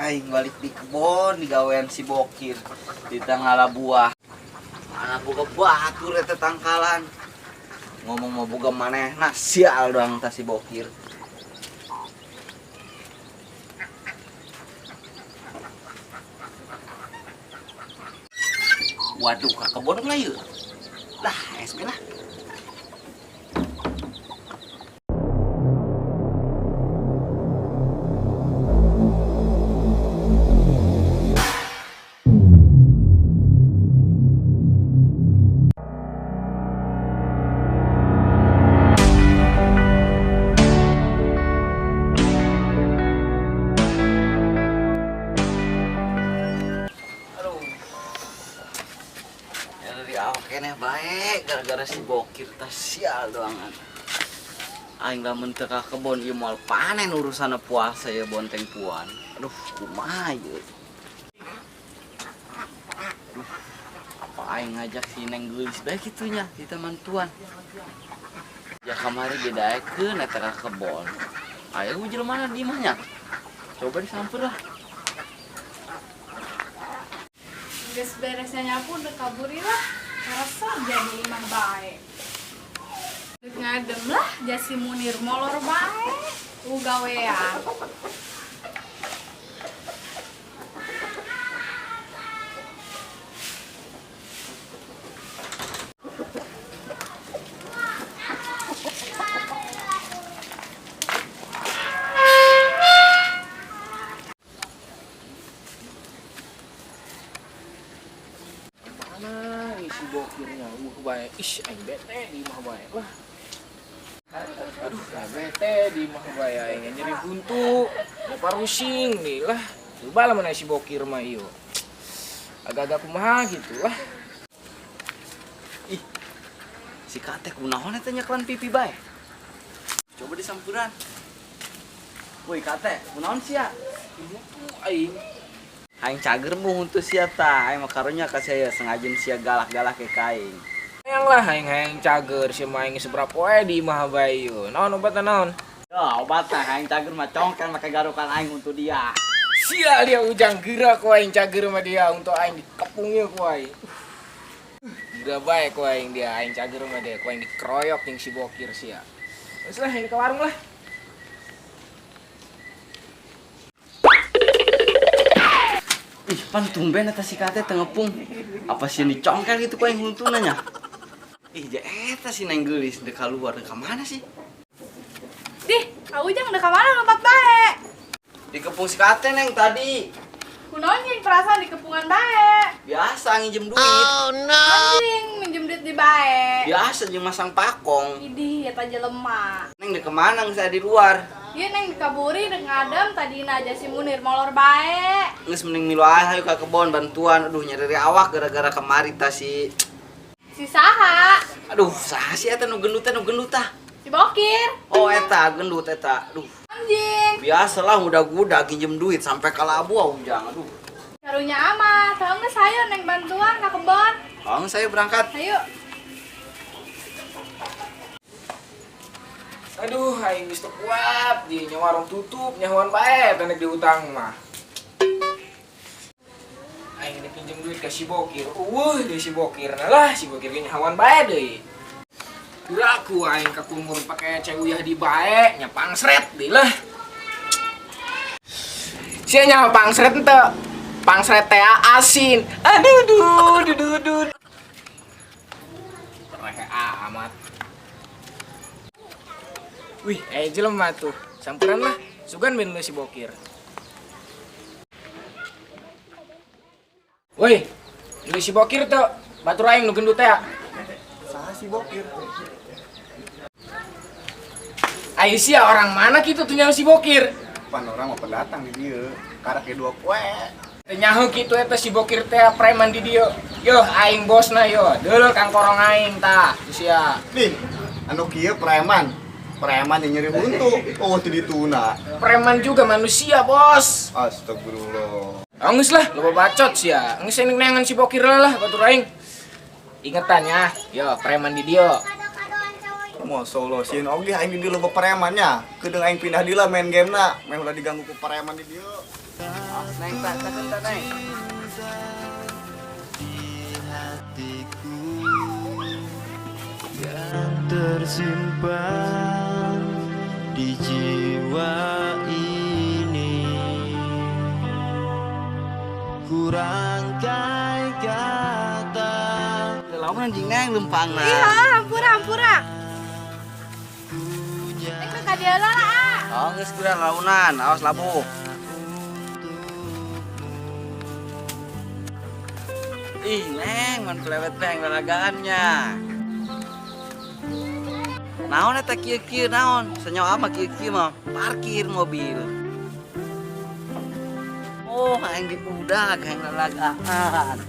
aing balik di kebon digawean si Bokir di tengah buah. Mana boga batur eta tangkalan. Ngomong mau boga manehna sial doang tas si Bokir. Waduh, ka kebon nggak yuk? Lah, SB lah. Kene baik gara-gara si Bokir tas sial doangan. Aing lamun teu ka kebon ieu moal panen urusan puasa ya bonteng puan. Aduh, kumaha ieu. Apa aing ngajak si Neng geulis bae kitu nya di teman tuan. Ya kamari didaekeun eta ka kebon. Aya jelema di imah nya. Coba disamper lah. Geus beresnya nyapu udah kaburi lah. Rasa jadi imah baik. Ngadem lah jasi Munir molor baik. Gawean. Si Bokirnya baik. Ish, aing bete di imah bae lah. Aduh, bete di imah bae aing nyeri buntu. Mau parusing nih lah. Coba lah mana si Bokir mah ieu. Agak-agak kumaha gitu lah. Ih. Si Kate kunaon eta nyaklan pipi bae? Coba disampuran. Woi Kate, kunaon sia? Aing Aing cager mu untuk sia tah, aing makaronya ka saya sengaja sia galak-galak ke kaing. yang lah aing cager si maing seberapa wae di imah bae ieu. Naon obatna naon? Ya, obatna aing cager mah congkel make garukan aing untuk dia. Sia dia ujang geura ku aing cager mah dia untuk aing dikepung ieu ku aing. Geura bae ku aing dia aing cager mah dia ku aing dikeroyok jeung si Bokir sia. Geus lah aing ke warung lah. Ih, pan tumben eta si Kate teu ngepung. Apa sih dicongkel gitu ku aing huntuna nya? Ih, ja eta si Neng geulis dek kaluar dek ka mana sih? Dih, Ujang udah kamana lompat bae. Dikepung si Kate Neng tadi. Kunaon yang perasaan di kepungan bae. Biasa nginjem duit. Oh no. Anjing minjem duit di bae. Biasa jeung masang pakong. Idih, eta jelema. Neng dek kemana saya di luar? Ieu neng dikaburi dek ngadem tadina aja si Munir molor bae. Geus mending milu aja ka kebon bantuan. Aduh nyeri awak gara-gara kemari tah si Saha? aduh saha sih eta nu gendut tah? Si Bokir. Oh eta gendut eta. Aduh. Anjing. Biasalah udah pinjem duit sampai ka labu Ujang. Aduh. Karunya amat. Tahu nggak saya neng bantuan ke kebon? Bang saya berangkat. Ayo. Aduh, aing geus teu kuat, di nya warung tutup, nyahoan bae tenek diutang mah. Aing dipinjem duit ke si Bokir. Deui si Bokir lah, si Bokir ge nyahoan bae deui. Kiraku aing kakumur pake cewuyah di bae, nya pangsret deui lah. Sia nya pangsret henteu. Pangsret teh asin. Aduh, duh. Rehe amat. Wih, jelema tuh. Samperan lah. Sugan ben lu si Bokir. Woi, lu si Bokir tuh. Batur aing nu gendut teh. Saha si Bokir? Ai sia orang mana kitu tuh nyaho si Bokir? Pan orang mau pendatang di dieu. Karake dua kue. Teh nyaho kitu eta si Bokir teh preman di dieu. Yo, aing bosna yo. Deuleu kang korong aing tah. Sia. Nih, anu kieu preman. Preman yang nyeri buntu. Oh, teu dituna. Preman juga manusia, Bos. Astagfirullah. Geus lah, loba bacot sia. Geus nengan si Bokir lah batur aing. Ingetan ya, yo preman di dieu. Masya Allah, sieun oge aing di dieu loba premannya. Kedeung aing pindah deula main gamena, main ulah diganggu ku preman di dieu. Awas neng, tak neng. Yang tersimpan di jiwa ini kurangkai kata. Lawan anjing neng lempang nah. Iya, hampura. Neng ke kadiala lah. Oh, geus kira launan, awas labu. Ih, neng, man kelewet peng laragaannya. Naon eta kieu-kieu naon? Senyawa mah kieu-kieu mah parkir mobil. Oh, aing diudag aing lalagaan.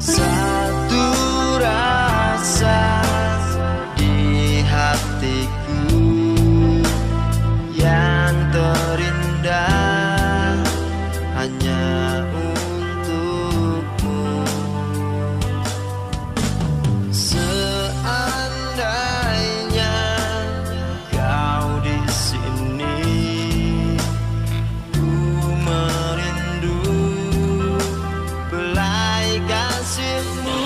Satu rasa di hatiku yang terindah hanya untukmu. Seandainya kau di sini, ku merindu belai kasihmu.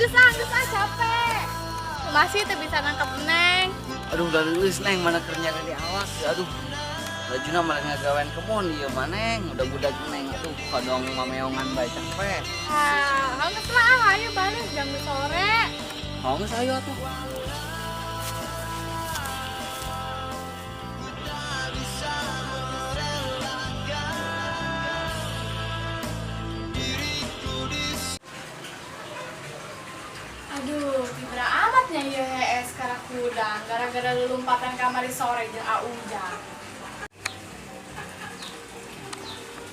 Geus capek. Masih tuh bisa nangkep neng. Aduh, udah lulus neng, mana kerja di awas. Aduh, bajuna malah ngagawen kemon ieu mah neng. Udah budak neng tuh kadang mameongan bae capek. Geus lah, ayo balik jam sore. Oh, geus ayo atuh. Aduh, gimana amatnya ya es karakudang gara-gara lompatan kamar di sore jeung Aujang.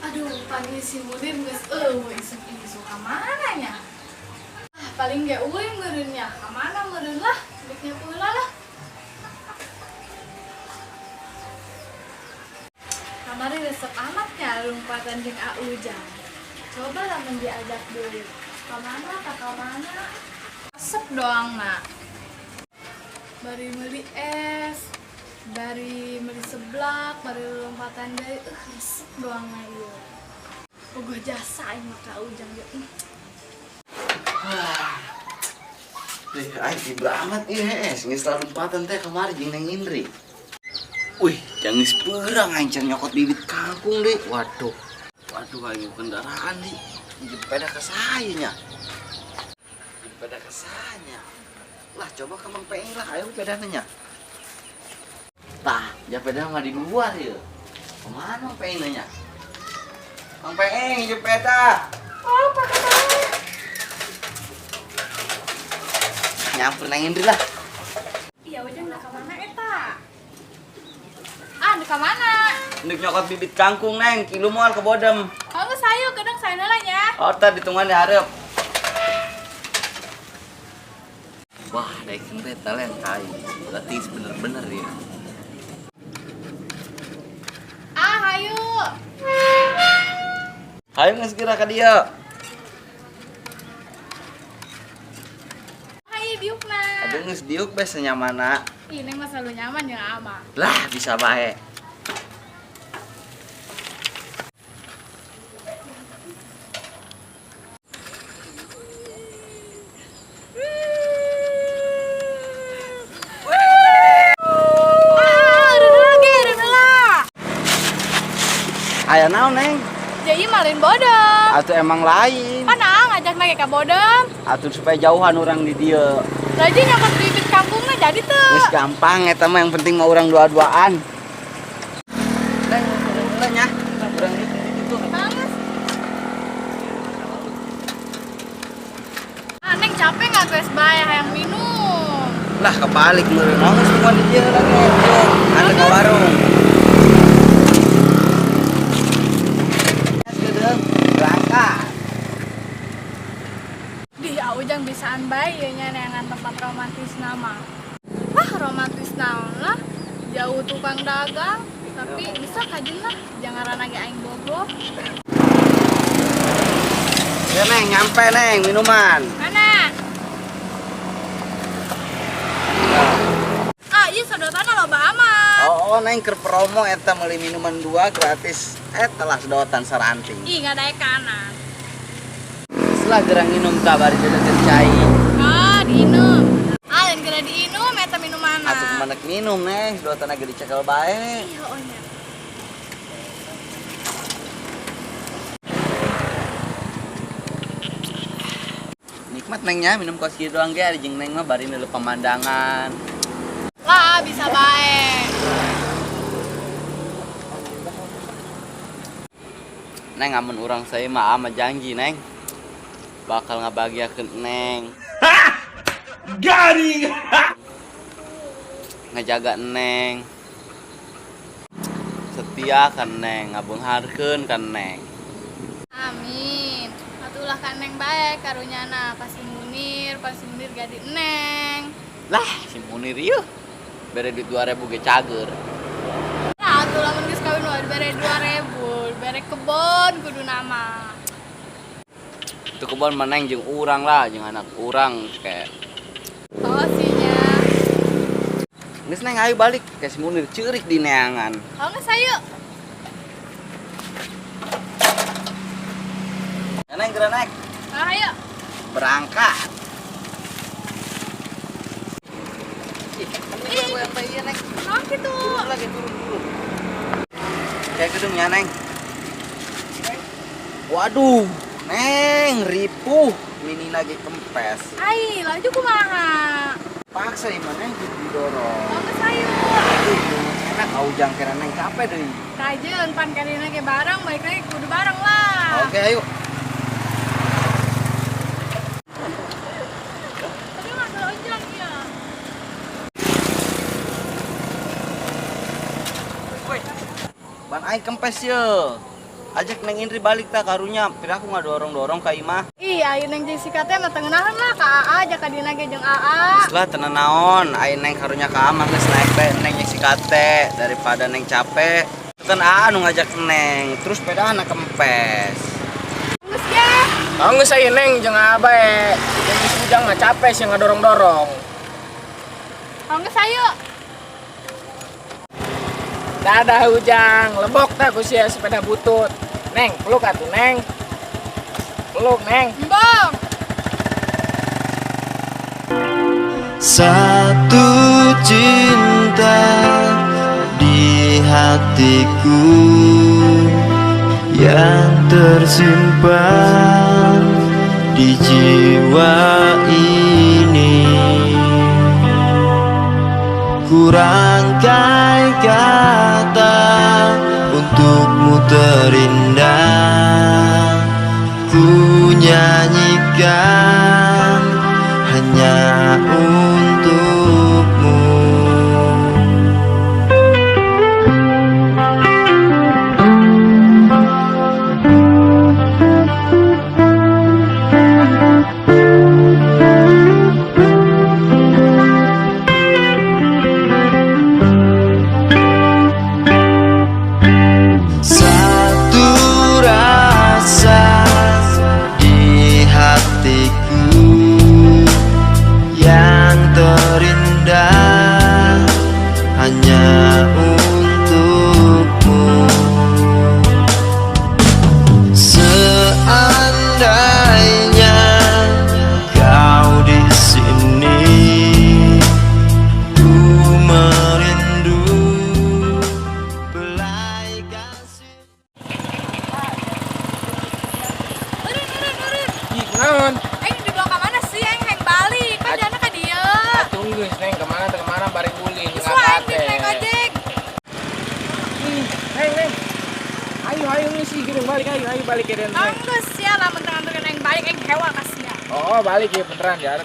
Aduh, panggil si Mudin geus isuk-isuk ka mana nya? Paling ge eueuh meureun nya. Ka mana meureun lah? Diknya pula lah. Kamari resep amatnya lompatan jeung Aujang. Coba lah diajak dulu. Ka mana? Resep doang nak. Bari meuli es, bari meuli seblak, bari lompatan deui, resep doang na ieu. Bogoh jasa aing mah ka Ujang ge. Aing tibra amat ieu es, geus lompatan teh kamari jeung Neng Indri. Wih, jangan seperang aing can nyokot bibit kangkung deh. Waduh, aing kendaraan nih. Sepeda ke saya nya. Sepeda ke saya. Lah coba ke Mang Peeng lah, ayo pedanya. Tah, ya peda mah di luar ya. Kemana Mang Peeng nanya? Mang Peeng, sepeda. Oh, pakai tahu. Nyamper Neng Indri lah. Iya, Ujang da ka mana eta? Da ka mana? Ndek nyokot bibit kangkung Neng, kilu moal ke Bodem. Oh, geus sayu gedeng saena lah nya. Oh, tadi ditungan di hareup. Wah, daekeun teh talent aing. Berarti bener-bener ya. Hayu. Hayu geus kira ka dieu. Hayu diukna. Aduh geus diuk bae senyamana. Ih, Neng mah selalu nyaman jeung Ama. Lah, bisa bae. Aya naon Neng? Jadi malin bodem. Atuh emang lain. Pana ngajak nage ka bodem. Atuh supaya jauhan orang di dieu. Lagi nyokot bibit kampungna jadi tuh. Geus gampang eta mah yang penting mah urang dua-duaan. Neng, urang nya. Urang di situ. Bagus. Neng capek nggak guys bae hayang minum. Lah kebalik meureun. Geus tungguan di dieu lagi. Anu ke warung. Berangkat. Di Ujang bisaan bae ieu nya neangan tempat romantis nama. Romantis naon lah. Jauh tukang dagang, tapi bisa kajen lah. Jangan ranage aing bogoh. Ya Neng, nyampe Neng minuman. Mana? Iya sedotanna Oh neng keur promo eta meuli minuman 2 gratis telah sedotan saranting. Ih, nggak ada kanan. Setelah gerang minum kabari deudeut cai. Oh, diinum. Ah, dan kira diinum, eta minum mana? Atuh manek minum neng, sedotan lagi dicekel bae. Iya, oh nya. Nikmat nengnya minum kopi doang ge ari jeung neng mah bari neuleuh pemandangan. Lah, bisa baik. Neng amun urang saya mah ama janji neng bakal ngabagiakeun neng. Garing. Ngejaga neng. Setia kan neng, ngabeungharkeun kan neng. Amin. Atulah kan neng baik karunyana pasti Munir gadi neng. Lah, si Munir ieu bere duit 2000 ge cager. Nah, atuh lamun geus kawin mah bere 2000, bere kebon kudu nama. Itu kebon meneng jeung urang lah, jeung anak urang kayak Oh sinya. geus neng ayo balik ke si Munir ceurik di neangan. Oh geus ayo. Ya neng geura naik. Ah, ayo. Berangkat. Ih, gue apa iya neng? Oh gitu. Turun lagi turun. Kayak gedungnya neng. Waduh, neng ripuh mini lagi kempes. Ai, laju kumaha? Paksa di mana gitu didorong. Oh geus ayo. Enak aujang kira neng capek deui. Kajeun pan kadina ge bareng, balik lagi kudu bareng lah. Oke, ayo. Tapi mah gelonjang ya. Ban aing kempes ye. Ajak neng Indri balik tak karunya. Pira aku ngadorong-dorong ka imah. Ih, ayeuna neng Jessica teh mah tengenahan lah ka AA aja kadina ge jeung AA. Setelah tenan naon, aing neng karunya ka amah geus naik bae neng nyiksi kate daripada neng capek. Kan anu ngajak neng, terus sepedaan kempes. Geus ge. Oh geus aya neng jeung abae. Jeung geus ujang mah capek sih ngadorong-dorong. Oh geus ayo. Dadah Ujang, lebok dah ku sia sepeda butut. Neng, peluk atuh neng. Peluk neng. Mbong. Satu cinta di hatiku yang tersimpan di jiwa ini. Kurangkai kata untukmu terindah. Ku nyanyikan hanya untukmu. Satu rasa di hatiku yang terindah hanya untukmu. Seandainya kau di sini, ku merindu belai kasih. Urun. Ih, kunaon? Aing dibawa ka mana sih? Aing heng balik. Kan jana ka dieu. Atuh geus neng kemana bari ulin Geus wae ngakate. naik ojek. Neng. Ayo ngisi gini balik ayo balik ke den. Oh geus ya lamun tengah-tengah aing balik aing hewa ka sia. Oh, balik ya beneran ya,